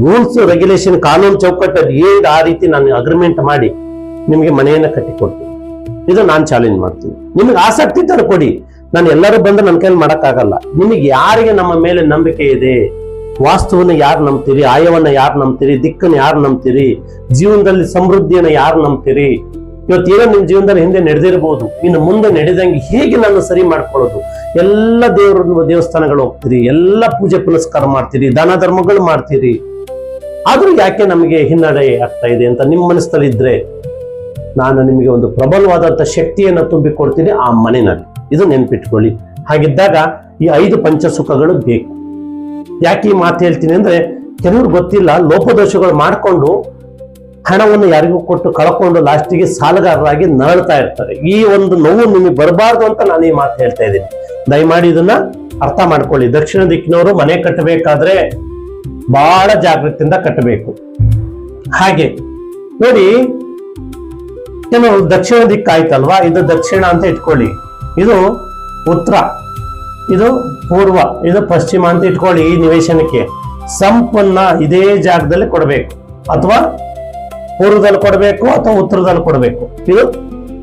ರೂಲ್ಸ್ ರೆಗ್ಯುಲೇಷನ್ ಕಾನೂನು ಚೌಕಟ್ಟಲ್ಲಿ ಏನ್ ಆ ರೀತಿ ನಾನು ಅಗ್ರಿಮೆಂಟ್ ಮಾಡಿ ನಿಮಗೆ ಮನೆಯನ್ನ ಕಟ್ಟಿಕೊಡ್ತೀನಿ. ಇದು ನಾನು ಚಾಲೆಂಜ್ ಮಾಡ್ತೀನಿ. ನಿಮ್ಗೆ ಆಸಕ್ತಿ ತರ ಕೊಡಿ, ನಾನು ಎಲ್ಲರೂ ಬಂದು ನನ್ನ ಕೈಲಿ ಮಾಡಕ್ಕಾಗಲ್ಲ. ನಿಮಗೆ ಯಾರಿಗೆ ನಮ್ಮ ಮೇಲೆ ನಂಬಿಕೆ ಇದೆ, ವಾಸ್ತುವನ್ನ ಯಾರು ನಂಬ್ತೀರಿ, ಆಯವನ್ನ ಯಾರು ನಂಬ್ತೀರಿ, ದಿಕ್ಕನ್ನು ಯಾರು ನಂಬ್ತೀರಿ, ಜೀವನದಲ್ಲಿ ಸಮೃದ್ಧಿಯನ್ನ ಯಾರು ನಂಬ್ತೀರಿ, ಇವತ್ತೇನೋ ನಿಮ್ ಜೀವನದಲ್ಲಿ ಹಿಂದೆ ನಡೆದಿರಬಹುದು, ಇನ್ನು ಮುಂದೆ ನಡೆದಂಗೆ ಹೇಗೆ ನಾನು ಸರಿ ಮಾಡ್ಕೊಳ್ಳೋದು, ಎಲ್ಲ ದೇವಸ್ಥಾನಗಳು ಹೋಗ್ತೀರಿ, ಎಲ್ಲ ಪೂಜೆ ಪುನಸ್ಕಾರ ಮಾಡ್ತೀರಿ, ದಾನ ಧರ್ಮಗಳು ಮಾಡ್ತೀರಿ, ಆದ್ರೂ ಯಾಕೆ ನಮಗೆ ಹಿನ್ನಡೆ ಆಗ್ತಾ ಇದೆ ಅಂತ ನಿಮ್ಮ ಮನಸ್ಸಲ್ಲಿ ಇದ್ರೆ ನಾನು ನಿಮಗೆ ಒಂದು ಪ್ರಬಲವಾದಂತ ಶಕ್ತಿಯನ್ನ ತುಂಬಿಕೊಡ್ತೀನಿ ಆ ಮನೆಯಲ್ಲಿ. ಇದು ನೆನ್ಪಿಟ್ಕೊಳ್ಳಿ. ಹಾಗಿದ್ದಾಗ ಈ 5 ಪಂಚಸುಖಗಳು ಬೇಕು. ಯಾಕೆ ಈ ಮಾತು ಹೇಳ್ತೀನಿ ಅಂದ್ರೆ, ಕೆಲವ್ರು ಗೊತ್ತಿಲ್ಲ, ಲೋಪದೋಷಗಳು ಮಾಡ್ಕೊಂಡು ಹಣವನ್ನು ಯಾರಿಗೂ ಕೊಟ್ಟು ಕಳ್ಕೊಂಡು ಲಾಸ್ಟಿಗೆ ಸಾಲಗಾರರಾಗಿ ನರಳ್ತಾ ಇರ್ತಾರೆ. ಈ ಒಂದು ನೋವು ನಿಮಗೆ ಬರಬಾರ್ದು ಅಂತ ನಾನು ಈ ಮಾತು ಹೇಳ್ತಾ ಇದ್ದೀನಿ. ದಯಮಾಡಿ ಇದನ್ನ ಅರ್ಥ ಮಾಡ್ಕೊಳ್ಳಿ. ದಕ್ಷಿಣ ದಿಕ್ಕಿನವರು ಮನೆ ಕಟ್ಟಬೇಕಾದ್ರೆ ಬಹಳ ಜಾಗೃತಿಯಿಂದ ಕಟ್ಟಬೇಕು. ಹಾಗೆ ನೋಡಿ, ಕೆಲವು ದಕ್ಷಿಣ ದಿಕ್ಕಾಯ್ತಲ್ವಾ, ಇದು ದಕ್ಷಿಣ ಅಂತ ಇಟ್ಕೊಳ್ಳಿ, ಇದು ಉತ್ತರ, ಇದು ಪೂರ್ವ, ಇದು ಪಶ್ಚಿಮ ಅಂತ ಇಟ್ಕೊಳ್ಳಿ. ಈ ನಿವೇಶನಕ್ಕೆ ಸಂಪನ್ನ ಇದೇ ಜಾಗದಲ್ಲಿ ಕೊಡಬೇಕು, ಅಥವಾ ಪೂರ್ವದಲ್ಲಿ ಕೊಡಬೇಕು ಅಥವಾ ಉತ್ತರದಲ್ಲಿ ಕೊಡಬೇಕು. ಇದು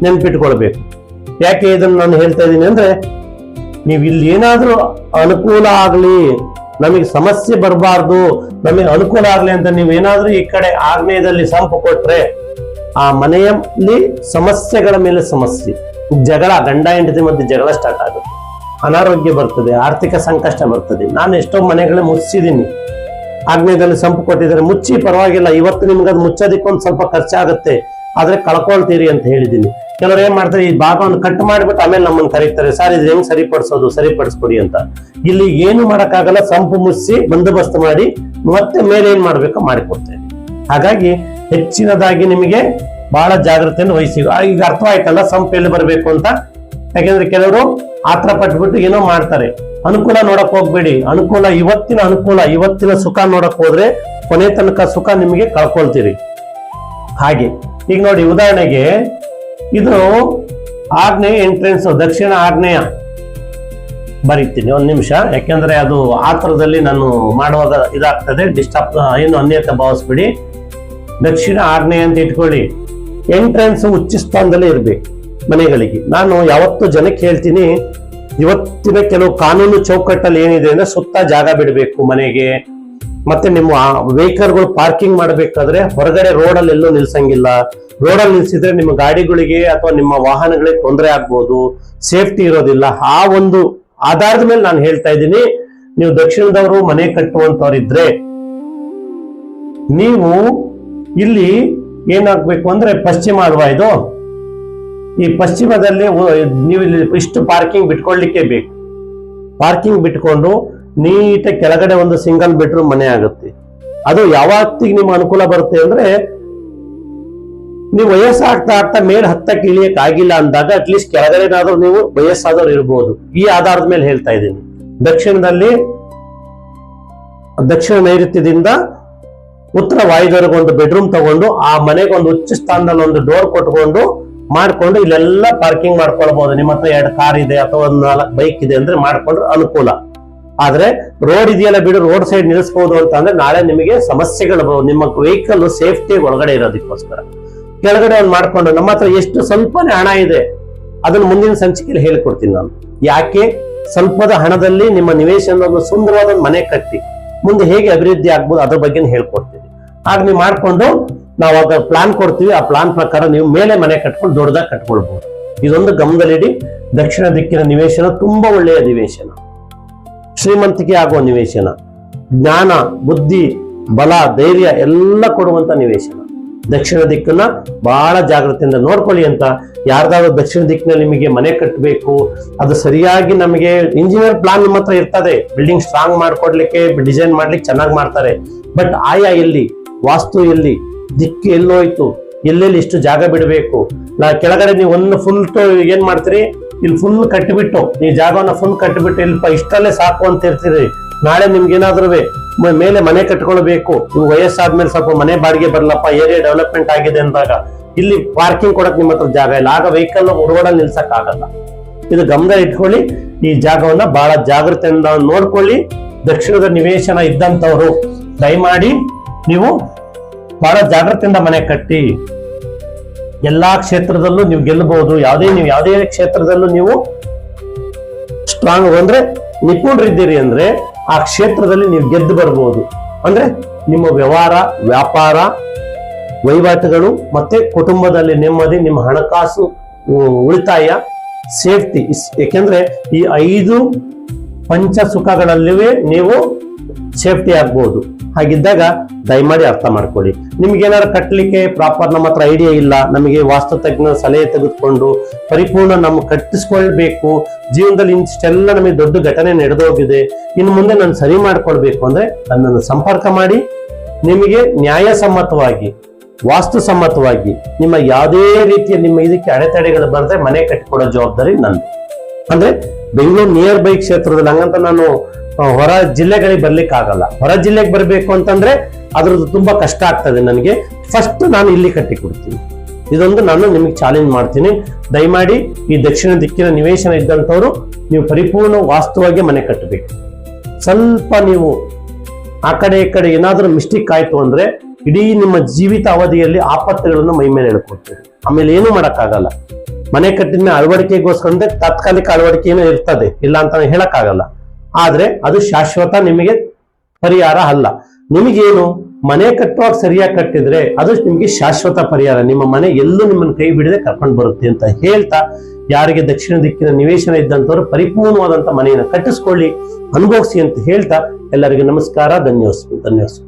ನೆನ್ಪಿಟ್ಕೊಳ್ಬೇಕು. ಯಾಕೆ ಇದನ್ನು ನಾನು ಹೇಳ್ತಾ ಇದ್ದೀನಿ ಅಂದ್ರೆ, ನೀವು ಇಲ್ಲಿ ಏನಾದ್ರೂ ಅನುಕೂಲ ಆಗ್ಲಿ, ನಮಗೆ ಸಮಸ್ಯೆ ಬರಬಾರ್ದು, ನಮಗೆ ಅನುಕೂಲ ಆಗ್ಲಿ ಅಂತ ನೀವೇನಾದ್ರೂ ಈ ಕಡೆ ಆಗ್ನೇಯದಲ್ಲಿ ಸಂಪು ಕೊಟ್ರೆ ಆ ಮನೆಯಲ್ಲಿ ಸಮಸ್ಯೆಗಳ ಮೇಲೆ ಸಮಸ್ಯೆ, ಜಗಳ, ಗಂಡ ಹೆಂಡತಿ ಮಧ್ಯೆ ಜಗಳ ಸ್ಟಾರ್ಟ್ ಆಗುತ್ತೆ, ಅನಾರೋಗ್ಯ ಬರ್ತದೆ, ಆರ್ಥಿಕ ಸಂಕಷ್ಟ ಬರ್ತದೆ. ನಾನು ಎಷ್ಟೋ ಮನೆಗಳೇ ಮುಚ್ಚಿದ್ದೀನಿ, ಆಗ್ನೇಯದಲ್ಲಿ ಸಂಪು ಕೊಟ್ಟಿದ್ದಾರೆ, ಮುಚ್ಚಿ ಪರವಾಗಿಲ್ಲ, ಇವತ್ತು ನಿಮ್ಗೆ ಅದು ಮುಚ್ಚೋದಕ್ಕೊಂದು ಸ್ವಲ್ಪ ಖರ್ಚಾಗುತ್ತೆ, ಆದ್ರೆ ಕಳ್ಕೊಳ್ತೀರಿ ಅಂತ ಹೇಳಿದ್ದೀನಿ. ಕೆಲವರು ಏನ್ ಮಾಡ್ತಾರೆ, ಈ ಭಾಗವನ್ನು ಕಟ್ ಮಾಡಿಬಿಟ್ಟು ಆಮೇಲೆ ನಮ್ಮನ್ನು ಕರೀತಾರೆ, ಸರ್ ಇದು ಹೆಂಗ್ ಸರಿಪಡಿಸ್ಕೊಡಿ ಅಂತ. ಇಲ್ಲಿ ಏನು ಮಾಡಕ್ಕಾಗಲ್ಲ, ಸಂಪು ಮುಚ್ಚಿ ಬಂದೋಬಸ್ತ್ ಮಾಡಿ ಮತ್ತೆ ಮೇಲೆ ಏನ್ ಮಾಡ್ಬೇಕೋ ಮಾಡಿಕೊಡ್ತೇನೆ. ಹಾಗಾಗಿ ಹೆಚ್ಚಿನದಾಗಿ ನಿಮಗೆ ಬಹಳ ಜಾಗ್ರತೆಯನ್ನು ವಹಿಸಿ. ಈಗ ಅರ್ಥವಾಯ್ತಲ್ಲ ಸಂಪು ಎಲ್ಲಿ ಬರಬೇಕು ಅಂತ. ಯಾಕೆಂದ್ರೆ ಕೆಲವರು ಆತರ ಪಟ್ಬಿಟ್ಟು ಏನೋ ಮಾಡ್ತಾರೆ. ಅನುಕೂಲ ನೋಡಕ್ ಹೋಗ್ಬೇಡಿ. ಇವತ್ತಿನ ಸುಖ ನೋಡಕ್ ಹೋದ್ರೆ ಕೊನೆ ತನಕ ಸುಖ ನಿಮಗೆ ಕಳ್ಕೊಳ್ತೀರಿ. ಹಾಗೆ ಈಗ ನೋಡಿ, ಉದಾಹರಣೆಗೆ ಇದು ಆಗ್ನೇಯ ಎಂಟ್ರೆನ್ಸ್, ದಕ್ಷಿಣ ಆಗ್ನೇಯ ಬರೀತೀನಿ, 1 ನಿಮಿಷ. ಯಾಕೆಂದ್ರೆ ಅದು ಆತರದಲ್ಲಿ ನಾನು ಮಾಡುವಾಗ ಇದಾಗ್ತದೆ, ಡಿಸ್ಟರ್ಬ್, ಏನು ಅನ್ಯತೆ ಭಾವಿಸ್ಬಿಡಿ. ದಕ್ಷಿಣ ಆಗ್ನೇಯ ಅಂತ ಇಟ್ಕೊಳ್ಳಿ. ಎಂಟ್ರೆನ್ಸ್ ಉಚ್ಚ ಸ್ಥಾನದಲ್ಲೇ ಇರ್ಬೇಕು ಮನೆಗಳಿಗೆ. ನಾನು ಯಾವತ್ತು ಜನಕ್ಕೆ ಹೇಳ್ತೀನಿ, ಇವತ್ತಿನ ಕೆಲವು ಕಾನೂನು ಚೌಕಟ್ಟಲ್ಲಿ ಏನಿದೆ ಅಂದ್ರೆ, ಸುತ್ತ ಜಾಗ ಬಿಡಬೇಕು ಮನೆಗೆ. ಮತ್ತೆ ನಿಮ್ಮ ವೆಹಿಕಲ್ಗಳು ಪಾರ್ಕಿಂಗ್ ಮಾಡಬೇಕಾದ್ರೆ ಹೊರಗಡೆ ರೋಡಲ್ಲಿ ಎಲ್ಲೂ ನಿಲ್ಸಂಗಿಲ್ಲ. ರೋಡಲ್ಲಿ ನಿಲ್ಸಿದ್ರೆ ನಿಮ್ಮ ಗಾಡಿಗಳಿಗೆ ಅಥವಾ ನಿಮ್ಮ ವಾಹನಗಳಿಗೆ ತೊಂದರೆ ಆಗ್ಬೋದು, ಸೇಫ್ಟಿ ಇರೋದಿಲ್ಲ. ಆ ಒಂದು ಆಧಾರದ ಮೇಲೆ ನಾನು ಹೇಳ್ತಾ ಇದ್ದೀನಿ, ನೀವು ದಕ್ಷಿಣದವರು ಮನೆ ಕಟ್ಟುವಂತವ್ರಿದ್ರೆ ನೀವು ಇಲ್ಲಿ ಏನಾಗ್ಬೇಕು ಅಂದ್ರೆ, ಪಶ್ಚಿಮ ಅಲ್ವಾ ಇದು, ಈ ಪಶ್ಚಿಮದಲ್ಲಿ ನೀವು ಇಲ್ಲಿ ಇಷ್ಟು ಪಾರ್ಕಿಂಗ್ ಬಿಟ್ಕೊಳ್ಲಿಕ್ಕೆ ಬೇಕು. ಪಾರ್ಕಿಂಗ್ ಬಿಟ್ಕೊಂಡು ನೀಟಾಗಿ ಕೆಳಗಡೆ ಒಂದು ಸಿಂಗಲ್ ಬೆಡ್ರೂಮ್ ಮನೆ ಆಗುತ್ತೆ. ಅದು ಯಾವತ್ತಿಗೆ ನಿಮ್ಮ ಅನುಕೂಲ ಬರುತ್ತೆ ಅಂದ್ರೆ, ನೀವು ವಯಸ್ಸಾಗ್ತಾ ಮೇಲೆ ಹತ್ತಕ್ಕೆ ಇಳಿಯಕ್ ಆಗಿಲ್ಲ ಅಂದಾಗ ಅಟ್ಲೀಸ್ಟ್ ಕೆಳಗಡೆನಾದ್ರೂ ನೀವು ವಯಸ್ಸಾದವ್ರು ಇರ್ಬೋದು. ಈ ಆಧಾರದ ಮೇಲೆ ಹೇಳ್ತಾ ಇದ್ದೀನಿ. ದಕ್ಷಿಣ ನೈಋತ್ಯದಿಂದ ಉತ್ತರ ವಾಯುವ್ಯವರೆಗೆ ಒಂದು ಬೆಡ್ರೂಮ್ ತಗೊಂಡು, ಆ ಮನೆಗೆ ಒಂದು ಉಚ್ಚ ಸ್ಥಾನದಲ್ಲಿ ಒಂದು ಡೋರ್ ಕೊಟ್ಕೊಂಡು ಮಾಡ್ಕೊಂಡು ಇಲ್ಲೆಲ್ಲ ಪಾರ್ಕಿಂಗ್ ಮಾಡ್ಕೊಳ್ಬಹುದು. ನಿಮ್ಮ ಹತ್ರ 2 ಕಾರ್ ಇದೆ ಅಥವಾ 4 ಬೈಕ್ ಇದೆ ಅಂದ್ರೆ ಮಾಡ್ಕೊಂಡ್ರೆ ಅನುಕೂಲ. ಆದ್ರೆ ರೋಡ್ ಇದೆಯಲ್ಲ ಬಿಡು, ರೋಡ್ ಸೈಡ್ ನಿಲ್ಲಿಸಬಹುದು ಅಂತ ಅಂದ್ರೆ ನಾಳೆ ನಿಮಗೆ ಸಮಸ್ಯೆಗಳು ನಿಮ್ಮ ವೆಹಿಕಲ್ ಸೇಫ್ಟಿ ಒಳಗಡೆ ಇರೋದಕ್ಕೋಸ್ಕರ ಕೆಳಗಡೆ ಒಂದು ಮಾಡ್ಕೊಂಡು ನಮ್ಮ ಹತ್ರ ಎಷ್ಟು ಸ್ವಲ್ಪನೇ ಹಣ ಇದೆ ಅದನ್ನು ಮುಂದಿನ ಸಂಚಿಕೆಯಲ್ಲಿ ಹೇಳ್ಕೊಡ್ತೀನಿ ನಾನು. ಯಾಕೆ ಸ್ವಲ್ಪದ ಹಣದಲ್ಲಿ ನಿಮ್ಮ ನಿವೇಶನದ ಒಂದು ಸುಂದರವಾದ ಮನೆ ಕಟ್ಟಿ ಮುಂದೆ ಹೇಗೆ ಅಭಿವೃದ್ಧಿ ಆಗ್ಬೋದು ಅದ್ರ ಬಗ್ಗೆ ಹೇಳ್ಕೊಡ್ತೀನಿ. ಆಗ ನೀವು ಮಾಡ್ಕೊಂಡು ನಾವು ಆಗ ಪ್ಲಾನ್ ಕೊಡ್ತೀವಿ, ಆ ಪ್ಲಾನ್ ಪ್ರಕಾರ ನೀವು ಮೇಲೆ ಮನೆ ಕಟ್ಕೊಂಡು ದೊಡ್ಡದಾಗಿ ಕಟ್ಕೊಳ್ಬಹುದು. ಇದೊಂದು ಗಮನದಲ್ಲಿಡಿ. ದಕ್ಷಿಣ ದಿಕ್ಕಿನ ನಿವೇಶನ ತುಂಬಾ ಒಳ್ಳೆಯ ನಿವೇಶನ, ಶ್ರೀಮಂತಿಕೆ ಆಗುವ ನಿವೇಶನ, ಜ್ಞಾನ, ಬುದ್ಧಿ, ಬಲ, ಧೈರ್ಯ ಎಲ್ಲ ಕೊಡುವಂತ ನಿವೇಶನ. ದಕ್ಷಿಣ ದಿಕ್ಕನ್ನ ಬಹಳ ಜಾಗೃತಿಯಿಂದ ನೋಡ್ಕೊಳ್ಳಿ ಅಂತ. ಯಾರ್ದಾದ್ರು ದಕ್ಷಿಣ ದಿಕ್ಕಿನಲ್ಲಿ ನಿಮಗೆ ಮನೆ ಕಟ್ಟಬೇಕು, ಅದು ಸರಿಯಾಗಿ ನಮಗೆ ಇಂಜಿನಿಯರ್ ಪ್ಲಾನ್ ನಿಮ್ಮ ಹತ್ರ ಇರ್ತದೆ, ಬಿಲ್ಡಿಂಗ್ ಸ್ಟ್ರಾಂಗ್ ಮಾಡ್ಕೊಡ್ಲಿಕ್ಕೆ, ಡಿಸೈನ್ ಮಾಡ್ಲಿಕ್ಕೆ ಚೆನ್ನಾಗಿ ಮಾಡ್ತಾರೆ. ಬಟ್ ಆಯಾ ಎಲ್ಲಿ, ವಾಸ್ತು ಎಲ್ಲಿ, ದಿಕ್ಕು ಎಲ್ಲೋಯ್ತು, ಎಲ್ಲೆಲ್ಲಿ ಇಷ್ಟು ಜಾಗ ಬಿಡಬೇಕು, ಕೆಳಗಡೆ ನೀವು ಒಂದು ಫುಲ್ ಏನ್ ಮಾಡ್ತೀರಿ, ಇಲ್ಲಿ ಫುಲ್ ಕಟ್ಟಿಬಿಟ್ಟು ಈ ಜಾಗವನ್ನ ಫುಲ್ ಕಟ್ಟಿಬಿಟ್ಟು ಇಲ್ಪ ಇಷ್ಟಲ್ಲೇ ಸಾಕು ಅಂತ ಇರ್ತೀರಿ. ನಾಳೆ ನಿಮ್ಗೆ ಏನಾದ್ರೂ ಮೇಲೆ ಮನೆ ಕಟ್ಕೊಳ್ಬೇಕು, ನೀವು ವಯಸ್ಸಾದ್ಮೇಲೆ ಸ್ವಲ್ಪ ಮನೆ ಬಾಡಿಗೆ ಬರ್ಲಪ್ಪ, ಏರಿಯಾ ಡೆವಲಪ್ಮೆಂಟ್ ಆಗಿದೆ ಅಂದಾಗ ಇಲ್ಲಿ ಪಾರ್ಕಿಂಗ್ ಕೊಡಕ್ ನಿಮ್ಮ ಹತ್ರ ಜಾಗ ಇಲ್ಲ, ಆಗ ವೆಹಿಕಲ್ ರೋಡಲ್ಲಿ ನಿಲ್ಸಕ್ ಆಗಲ್ಲ. ಇದು ಗಮನ ಇಟ್ಕೊಳ್ಳಿ. ಈ ಜಾಗವನ್ನ ಬಹಳ ಜಾಗೃತಿಯಿಂದ ನೋಡ್ಕೊಳ್ಳಿ. ದಕ್ಷಿಣದ ನಿವೇಶನ ಇದ್ದಂತವ್ರು ದಯಮಾಡಿ ನೀವು ಬಹಳ ಜಾಗೃತಿಯಿಂದ ಮನೆ ಕಟ್ಟಿ. ಎಲ್ಲಾ ಕ್ಷೇತ್ರದಲ್ಲೂ ನೀವು ಗೆಲ್ಲಬಹುದು. ಯಾವುದೇ ಕ್ಷೇತ್ರದಲ್ಲೂ ನೀವು ಸ್ಟ್ರಾಂಗ್ ಅಂದ್ರೆ ನಿಪುಣರಿದ್ದೀರಿ ಅಂದ್ರೆ ಆ ಕ್ಷೇತ್ರದಲ್ಲಿ ನೀವು ಗೆದ್ದು ಬರ್ಬೋದು. ಅಂದ್ರೆ ನಿಮ್ಮ ವ್ಯವಹಾರ, ವ್ಯಾಪಾರ, ವಹಿವಾಟುಗಳು ಮತ್ತೆ ಕುಟುಂಬದಲ್ಲಿ ನೆಮ್ಮದಿ, ನಿಮ್ಮ ಹಣಕಾಸು ಉಳಿತಾಯ, ಸೇಫ್ಟಿ. ಯಾಕೆಂದ್ರೆ ಈ 5 ಪಂಚ ಸುಖಗಳಲ್ಲಿವೇ ನೀವು ಸೇಫ್ಟಿ ಆಗ್ಬಹುದು. ಹಾಗಿದ್ದಾಗ ದಯಮಾಡಿ ಅರ್ಥ ಮಾಡ್ಕೊಳ್ಳಿ. ನಿಮ್ಗೆ ಏನಾದ್ರು ಕಟ್ಟಲಿಕ್ಕೆ ಪ್ರಾಪರ್ ನಮ್ಮ ಹತ್ರ ಐಡಿಯಾ ಇಲ್ಲ, ನಮಗೆ ವಾಸ್ತು ತಜ್ಞ ಸಲಹೆ ತೆಗೆದುಕೊಂಡು ಪರಿಪೂರ್ಣ ನಮ್ಮ ಕಟ್ಟಿಸ್ಕೊಳ್ಬೇಕು, ಜೀವನದಲ್ಲಿ ಇಷ್ಟೆಲ್ಲ ನಮಗೆ ದೊಡ್ಡ ಘಟನೆ ನಡೆದೋಗಿದೆ, ಇನ್ನು ಮುಂದೆ ನಾನು ಸರಿ ಮಾಡ್ಕೊಳ್ಬೇಕು ಅಂದ್ರೆ ನನ್ನನ್ನು ಸಂಪರ್ಕ ಮಾಡಿ. ನಿಮಗೆ ನ್ಯಾಯಸಮ್ಮತವಾಗಿ, ವಾಸ್ತು ಸಮ್ಮತವಾಗಿ ನಿಮ್ಮ ಯಾವುದೇ ರೀತಿಯ ನಿಮ್ಮ ಇದಕ್ಕೆ ಅಡೆತಡೆಗಳು ಬರದೆ ಮನೆ ಕಟ್ಟಿಕೊಡೋ ಜವಾಬ್ದಾರಿ ನಂದು. ಅಂದ್ರೆ ಬೆಂಗಳೂರು ನಿಯರ್ ಬೈ ಕ್ಷೇತ್ರದಲ್ಲಿ ಹಂಗಂತ ನಾನು ಹೊರ ಜಿಲ್ಲೆಗಳಿಗೆ ಬರ್ಲಿಕ್ಕೆ ಆಗಲ್ಲ. ಹೊರ ಜಿಲ್ಲೆಗೆ ಬರ್ಬೇಕು ಅಂತಂದ್ರೆ ಅದ್ರದ್ದು ತುಂಬಾ ಕಷ್ಟ ಆಗ್ತದೆ ನನಗೆ. ಫಸ್ಟ್ ನಾನು ಇಲ್ಲಿ ಕಟ್ಟಿ ಕೊಡ್ತೀನಿ. ಇದೊಂದು ನಾನು ನಿಮಗೆ ಚಾಲೆಂಜ್ ಮಾಡ್ತೀನಿ. ದಯಮಾಡಿ ಈ ದಕ್ಷಿಣ ದಿಕ್ಕಿನ ನಿವೇಶನ ಇದ್ದಂಥವ್ರು ನೀವು ಪರಿಪೂರ್ಣ ವಾಸ್ತುವಾಗಿ ಮನೆ ಕಟ್ಟಬೇಕು. ಸ್ವಲ್ಪ ನೀವು ಆ ಕಡೆ ಈ ಕಡೆ ಏನಾದ್ರೂ ಮಿಸ್ಟೇಕ್ ಆಯ್ತು ಅಂದ್ರೆ ಇಡೀ ನಿಮ್ಮ ಜೀವಿತ ಅವಧಿಯಲ್ಲಿ ಆಪತ್ತುಗಳನ್ನು ಮೈ ಮೇಲೆ ಹೇಳ್ಕೊಡ್ತೀವಿ. ಆಮೇಲೆ ಏನು ಮಾಡಕ್ಕಾಗಲ್ಲ. ಮನೆ ಕಟ್ಟಿನ ಅಳವಡಿಕೆಗೋಸ್ಕರ ತಾತ್ಕಾಲಿಕ ಅಳವಡಿಕೆ ಏನೋ ಇರ್ತದೆ, ಇಲ್ಲ ಅಂತ ಹೇಳಕ್ಕಾಗಲ್ಲ. ಆದ್ರೆ ಅದು ಶಾಶ್ವತ ನಿಮಗೆ ಪರಿಹಾರ ಅಲ್ಲ. ನಿಮಗೇನು ಮನೆ ಕಟ್ಟುವಾಗ ಸರಿಯಾಗಿ ಕಟ್ಟಿದ್ರೆ ಅದು ನಿಮಗೆ ಶಾಶ್ವತ ಪರಿಹಾರ. ನಿಮ್ಮ ಮನೆ ಎಲ್ಲೂ ನಿಮ್ಮನ್ನು ಕೈ ಬಿಡದೆ ಕರ್ಕೊಂಡು ಬರುತ್ತೆ ಅಂತ ಹೇಳ್ತಾ, ಯಾರಿಗೆ ದಕ್ಷಿಣ ದಿಕ್ಕಿನ ನಿವೇಶನ ಇದ್ದಂಥವ್ರು ಪರಿಪೂರ್ಣವಾದಂತ ಮನೆಯನ್ನು ಕಟ್ಟಿಸ್ಕೊಳ್ಳಿ, ಅನುಭವಿಸಿ ಅಂತ ಹೇಳ್ತಾ ಎಲ್ಲರಿಗೂ ನಮಸ್ಕಾರ, ಧನ್ಯವಾದ.